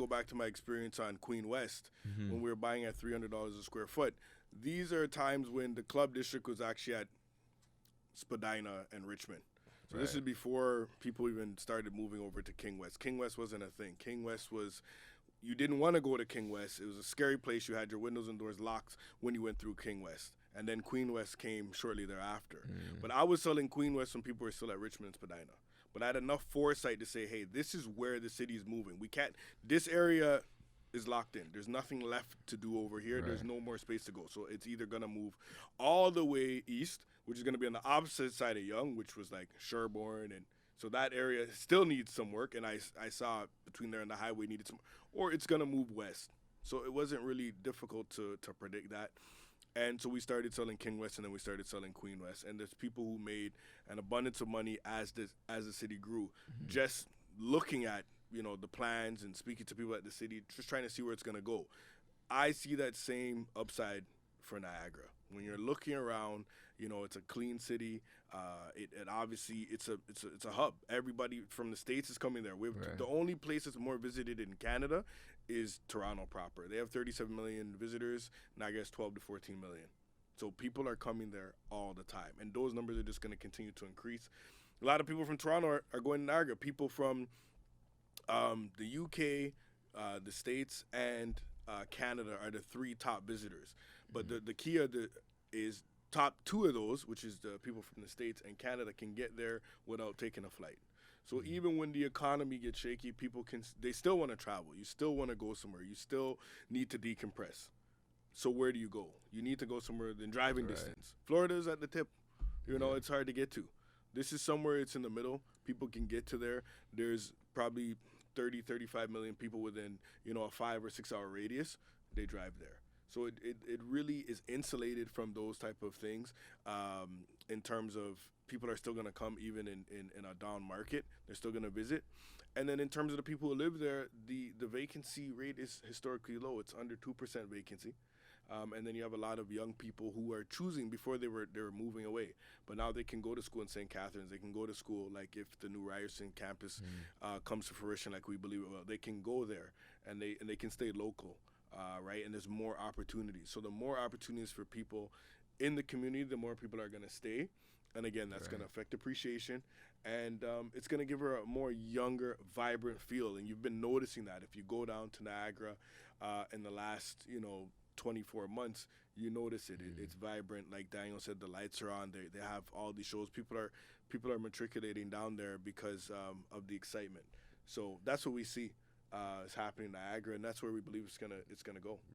go back to my experience on Queen West Mm-hmm. when we were buying at $300 a square foot. These are times when the club district was actually at Spadina and Richmond. So this is Right. before people even started moving over to King West. King West wasn't a thing. King West was, you didn't want to go to King West. It was a scary place. You had your windows and doors locked when you went through King West. And then Queen West came shortly thereafter. But I was selling Queen West when people were still at Richmond and Spadina. But I had enough foresight to say, hey, this is where the city is moving. We can't, this area is locked in. There's nothing left to do over here. Right. There's no more space to go. So it's either going to move all the way east, which is going to be on the opposite side of Yonge, which was like Sherbourne. And so that area still needs some work. And I saw between there and the highway needed some, or it's going to move west. So it wasn't really difficult to predict that. And so we started selling King West, and then we started selling Queen West. And there's people who made an abundance of money as the city grew, just looking at the plans and speaking to people at the city, just trying to see where it's going to go. I see that same upside for Niagara. When you're looking around, it's a clean city. It obviously it's a hub. Everybody from the States is coming there. Right. The only place that's more visited in Canada is Toronto proper. They have 37 million visitors. Niagara has 12 to 14 million. So people are coming there all the time, and those numbers are just going to continue to increase. A lot of people from Toronto are going to Niagara. People from the UK, the States, and Canada are the three top visitors. But the key is top two of those, which is the people from the States and Canada, can get there without taking a flight. So even when the economy gets shaky, they still want to travel. You still want to go somewhere. You still need to decompress. So where do you go? You need to go somewhere in driving Right. distance. Florida's at the tip. It's hard to get to. This is somewhere it's in the middle. People can get to there. There's probably 30, 35 million people within, a 5 or 6 hour radius. They drive there. So it really is insulated from those type of things in terms of people are still going to come even in a down market. They're still going to visit. And then in terms of the people who live there, the vacancy rate is historically low. It's under 2% vacancy. And then you have a lot of young people who are choosing before they were moving away. But now they can go to school in St. Catharines. They can go to school, like if the new Ryerson campus comes to fruition like we believe it will, they can go there and they can stay local, right? And there's more opportunities. So the more opportunities for people in the community, the more people are going to stay. And again, that's going to affect appreciation. And it's going to give her a more younger, vibrant feel. And you've been noticing that. If you go down to Niagara in the last, 24 months, you notice it. It's vibrant. Like Daniel said, the lights are on. They have all these shows. People are matriculating down there because of the excitement. So that's what we see is happening in Niagara, and that's where we believe it's gonna go.